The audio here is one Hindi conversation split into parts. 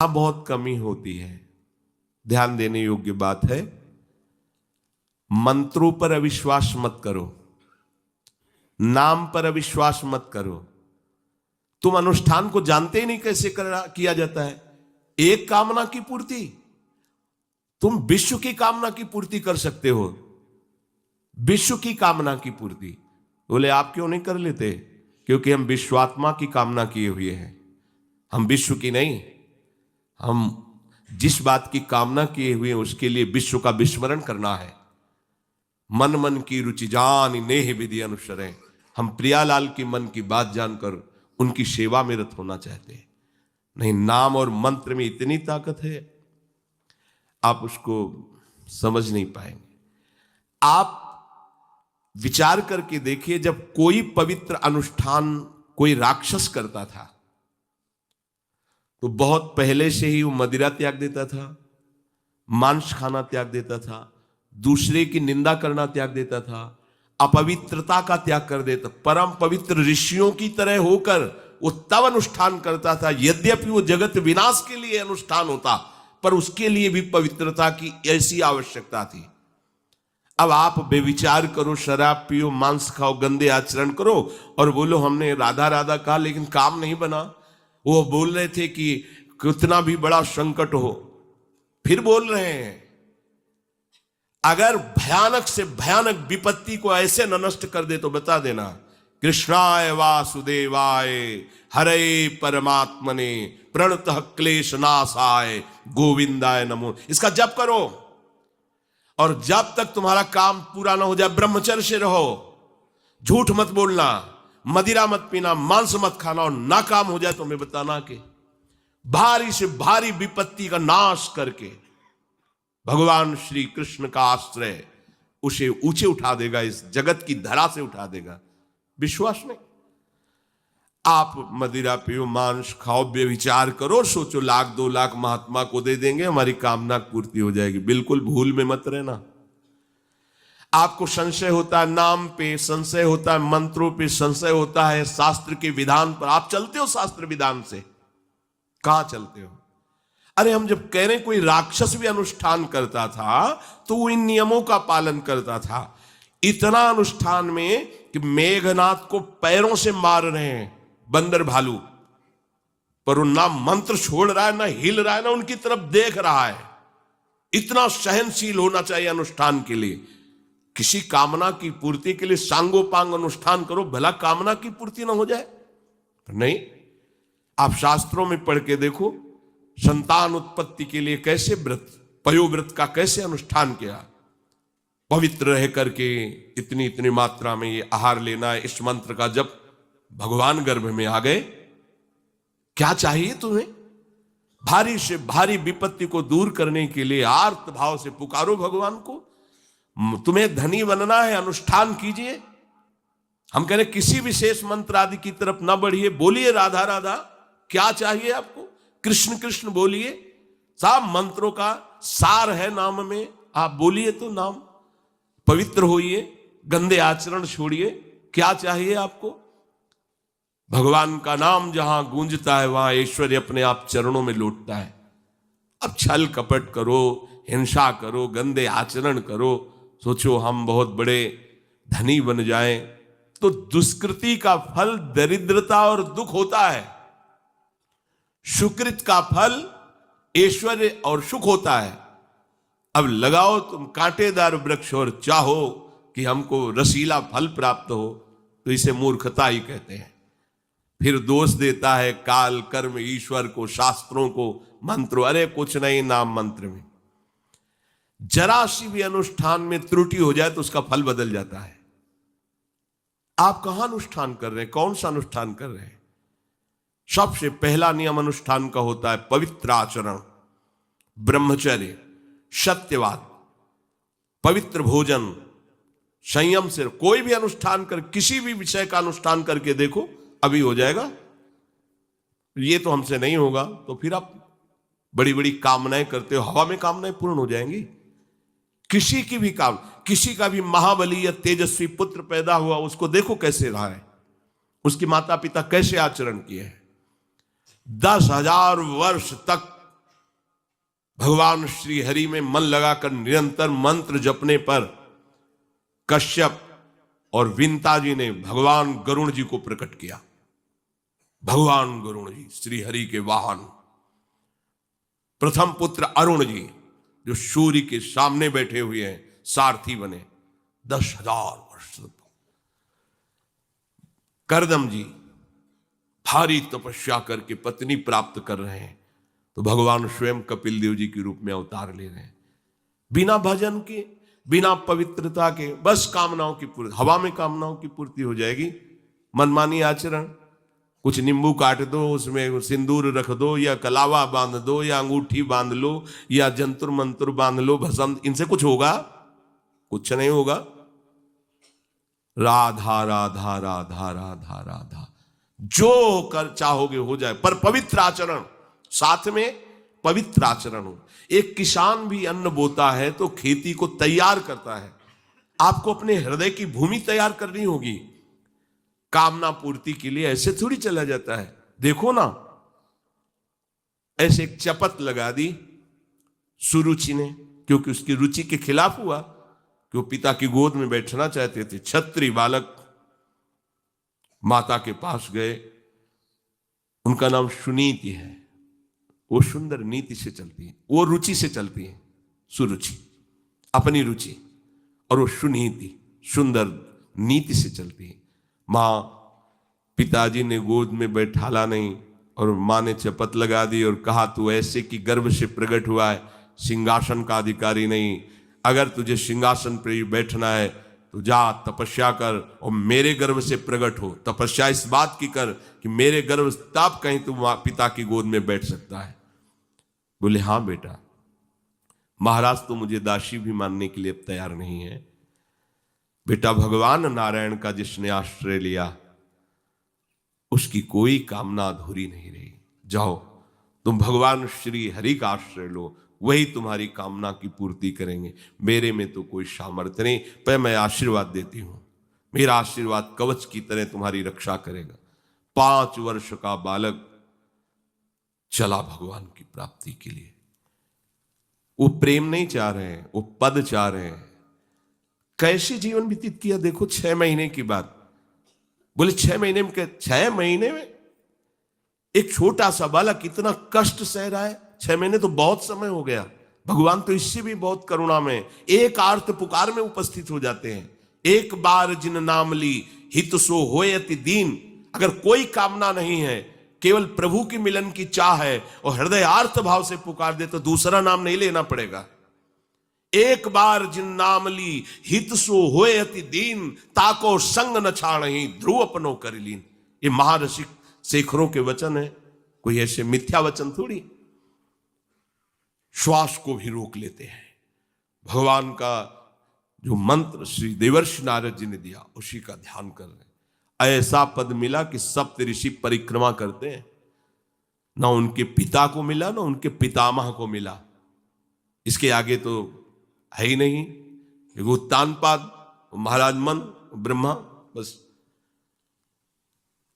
बहुत कमी होती है। ध्यान देने योग्य बात है, मंत्रों पर अविश्वास मत करो, नाम पर अविश्वास मत करो। तुम अनुष्ठान को जानते ही नहीं कैसे किया जाता है। एक कामना की पूर्ति, तुम विश्व की कामना की पूर्ति कर सकते हो, विश्व की कामना की पूर्ति। बोले आप क्यों नहीं कर लेते? क्योंकि हम विश्वात्मा की कामना किए हुए हैं, हम विश्व की नहीं। हम जिस बात की कामना किए हुए हैं उसके लिए विश्व का विस्मरण करना है। मन मन की रुचि जान नेह विधि अनुसरें। हम प्रियालाल की मन की बात जानकर उनकी सेवा में रत होना चाहते हैं। नहीं, नाम और मंत्र में इतनी ताकत है, आप उसको समझ नहीं पाएंगे। आप विचार करके देखिए, जब कोई पवित्र अनुष्ठान कोई राक्षस करता था तो बहुत पहले से ही वो मदिरा त्याग देता था, मांस खाना त्याग देता था, दूसरे की निंदा करना त्याग देता था, अपवित्रता का त्याग कर देता। परम पवित्र ऋषियों की तरह होकर वो तब अनुष्ठान करता था। यद्यपि वो जगत विनाश के लिए अनुष्ठान होता, पर उसके लिए भी पवित्रता की ऐसी आवश्यकता थी। अब आप बेविचार करो, शराब पियो, मांस खाओ, गंदे आचरण करो और बोलो हमने राधा राधा कहा लेकिन काम नहीं बना। वो बोल रहे थे कि कितना भी बड़ा संकट हो, फिर बोल रहे हैं। अगर भयानक से भयानक विपत्ति को ऐसे न नष्ट कर दे तो बता देना, कृष्णाय वासुदेवाय हरे परमात्मने प्रणतः क्लेश नाशाय गोविंदाय नमो। इसका जप करो और जब तक तुम्हारा काम पूरा ना हो जाए ब्रह्मचर्य से रहो। झूठ मत बोलना, मदिरा मत पीना, मांस मत खाना, और ना काम हो जाए तो मैं बताना कि भारी से भारी विपत्ति का नाश करके भगवान श्री कृष्ण का आश्रय उसे ऊंचे उठा देगा, इस जगत की धरा से उठा देगा। विश्वास नहीं? आप मदिरा पियो, मांस खाओ, बेविचार करो, सोचो 1,00,000 2,00,000 महात्मा को दे देंगे, हमारी कामना पूर्ति हो जाएगी। बिल्कुल भूल में मत रहना। आपको संशय होता है नाम पे, संशय होता है मंत्रों पे, संशय होता है शास्त्र के विधान पर। आप चलते हो शास्त्र विधान से? कहां चलते हो? अरे हम जब कह रहे हैं कोई राक्षस भी अनुष्ठान करता था तो वो इन नियमों का पालन करता था। इतना अनुष्ठान में कि मेघनाथ को पैरों से मार रहे हैं बंदर भालू, पर वो ना मंत्र छोड़ रहा है, ना हिल रहा है, ना उनकी तरफ देख रहा है। इतना सहनशील होना चाहिए अनुष्ठान के लिए। किसी कामना की पूर्ति के लिए सांगोपांग अनुष्ठान करो, भला कामना की पूर्ति ना हो जाए? नहीं। आप शास्त्रों में पढ़ के देखो, संतान उत्पत्ति के लिए कैसे व्रत, पयोव्रत का कैसे अनुष्ठान किया। पवित्र रह करके इतनी इतनी मात्रा में ये आहार लेना है, इस मंत्र का जब भगवान गर्भ में आ गए। क्या चाहिए तुम्हें? भारी से भारी विपत्ति को दूर करने के लिए आर्त भाव से पुकारो भगवान को। तुम्हें धनी बनना है, अनुष्ठान कीजिए। हम कह रहे किसी विशेष मंत्र आदि की तरफ ना बढ़िए, बोलिए राधा राधा। क्या चाहिए आपको? कृष्ण कृष्ण बोलिए। सब मंत्रों का सार है नाम में, आप बोलिए तो नाम। पवित्र होइए, गंदे आचरण छोड़िए। क्या चाहिए आपको? भगवान का नाम जहां गूंजता है वहां ऐश्वर्य अपने आप चरणों में लौटता है। अब छल कपट करो, हिंसा करो, गंदे आचरण करो, सोचो हम बहुत बड़े धनी बन जाएं, तो दुष्कृति का फल दरिद्रता और दुख होता है। सुकृत का फल ऐश्वर्य और सुख होता है। अब लगाओ तुम कांटेदार वृक्ष और चाहो कि हमको रसीला फल प्राप्त हो, तो इसे मूर्खता ही कहते हैं। फिर दोष देता है काल, कर्म, ईश्वर को, शास्त्रों को, मंत्रों। अरे कुछ नहीं, नाम मंत्र में जरा सी भी अनुष्ठान में त्रुटि हो जाए तो उसका फल बदल जाता है। आप कहां अनुष्ठान कर रहे हैं? कौन सा अनुष्ठान कर रहे हैं? सबसे पहला नियम अनुष्ठान का होता है पवित्र आचरण, ब्रह्मचर्य, सत्यवाद, पवित्र भोजन, संयम से। कोई भी अनुष्ठान कर, किसी भी विषय का अनुष्ठान करके देखो, अभी हो जाएगा। ये तो हमसे नहीं होगा, तो फिर आप बड़ी बड़ी कामनाएं करते हो, हवा में कामनाएं पूर्ण हो जाएंगी। किसी की भी काम, किसी का भी महाबली या तेजस्वी पुत्र पैदा हुआ, उसको देखो कैसे रहा है, उसके माता पिता कैसे आचरण किए हैं। 10,000 वर्ष तक भगवान श्री हरि में मन लगाकर निरंतर मंत्र जपने पर कश्यप और विंता जी ने भगवान गरुण जी को प्रकट किया। भगवान गरुण जी श्री हरि के वाहन, प्रथम पुत्र अरुण जी जो सूर्य के सामने बैठे हुए हैं, सारथी बने 10,000 वर्ष। करदम जी भारी तपस्या करके पत्नी प्राप्त कर रहे हैं, तो भगवान स्वयं कपिल देव जी के रूप में अवतार ले रहे हैं। बिना भजन के, बिना पवित्रता के, बस कामनाओं की पूर्ति, हवा में कामनाओं की पूर्ति हो जाएगी। मनमानी आचरण, कुछ नींबू काट दो, उसमें सिंदूर रख दो, या कलावा बांध दो, या अंगूठी बांध लो, या जंतुर मंत्र बांध लो, भस्म, इनसे कुछ होगा? कुछ नहीं होगा। राधा राधा राधा राधा राधा, जो कर चाहोगे हो जाए, पर पवित्र आचरण, साथ में पवित्र आचरण हो। एक किसान भी अन्न बोता है तो खेती को तैयार करता है। आपको अपने हृदय की भूमि तैयार करनी होगी। कामना पूर्ति के लिए ऐसे थोड़ी चला जाता है। देखो ना, ऐसे एक चपत लगा दी सुरुचि ने, क्योंकि उसकी रुचि के खिलाफ हुआ कि वो पिता की गोद में बैठना चाहते थे। क्षत्रिय बालक माता के पास गए, उनका नाम सुनीति है। वो सुंदर नीति से चलती है, वो रुचि से चलती है, सुरुचि अपनी रुचि, और वो सुनीति सुंदर नीति से चलती है। मां, पिताजी ने गोद में बैठाला नहीं, और मां ने चपत लगा दी और कहा तू ऐसे कि गर्भ से प्रकट हुआ है, सिंहासन का अधिकारी नहीं। अगर तुझे सिंहासन पर बैठना है तो जा तपस्या कर और मेरे गर्भ से प्रकट हो। तपस्या इस बात की कर कि मेरे गर्भ, तब कहीं तू पिता की गोद में बैठ सकता है। बोले हाँ बेटा। महाराज तो मुझे दासी भी मानने के लिए तैयार नहीं है। बेटा, भगवान नारायण का जिसने आश्रय लिया उसकी कोई कामना अधूरी नहीं रही। जाओ तुम भगवान श्री हरि का आश्रय लो, वही तुम्हारी कामना की पूर्ति करेंगे। मेरे में तो कोई सामर्थ्य नहीं, पर मैं आशीर्वाद देती हूं। मेरा आशीर्वाद कवच की तरह तुम्हारी रक्षा करेगा। 5 वर्ष का बालक चला भगवान की प्राप्ति के लिए। वो प्रेम नहीं चाह रहे हैं, वो पद चाह रहे हैं। कैसे जीवन व्यतीत किया देखो। 6 महीने की बात। बोले 6 महीने में, 6 महीने में एक छोटा सा बालक इतना कष्ट सह रहा है। 6 महीने तो बहुत समय हो गया। भगवान तो इससे भी बहुत करुणा में एक आर्त पुकार में उपस्थित हो जाते हैं। एक बार जिन नाम ली हित सो होय अति दीन। अगर कोई कामना नहीं है, केवल प्रभु की मिलन की चाह है और हृदय आर्त भाव से पुकार दे, तो दूसरा नाम नहीं लेना पड़ेगा। एक बार जिन नाम ली हित सो होय अति दीन, ताको संग न छाणहि ध्रुव अपनो कर लीन। ये महारसिक शेखरों के वचन है, कोई ऐसे मिथ्या वचन थोड़ी। श्वास को भी रोक लेते हैं। भगवान का जो मंत्र श्री देवर्षि नारद जी ने दिया उसी का ध्यान कर रहे हैं। ऐसा पद मिला कि सप्त ऋषि परिक्रमा करते हैं। ना उनके पिता को मिला, ना उनके पितामह को मिला। इसके आगे तो है ही नहीं। उत्तानपाद, महाराज मन, ब्रह्मा, बस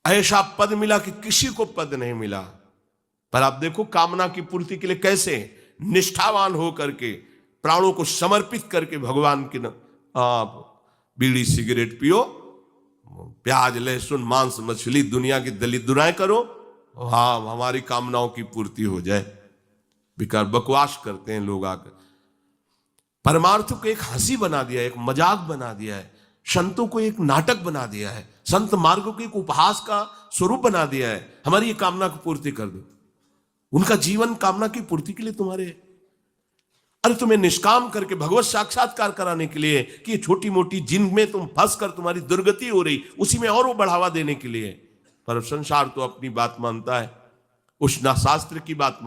ऐसा पद मिला कि किसी को पद नहीं मिला। पर आप देखो कामना की पूर्ति के लिए कैसे निष्ठावान हो करके, प्राणों को समर्पित करके भगवान की आप बीड़ी सिगरेट पियो, प्याज लहसुन मांस मछली दुनिया की दलित दुराएं करो, हाँ हमारी कामनाओं की पूर्ति हो जाए। बेकार बकवास करते हैं लोग आकर। परमार्थ को एक हंसी बना दिया है, एक मजाक बना दिया है। संतों को एक नाटक बना दिया है। संत मार्ग को एक उपहास का स्वरूप बना दिया है। हमारी ये कामना की पूर्ति कर दो। उनका जीवन कामना की पूर्ति के लिए तुम्हारे, अरे तुम्हें निष्काम करके भगवत साक्षात्कार कराने के लिए कि ये छोटी मोटी जिनमें तुम फंस कर तुम्हारी दुर्गति हो रही, उसी में और वो बढ़ावा देने के लिए। पर संसार तो अपनी बात मानता है, उष्णा शास्त्र की बात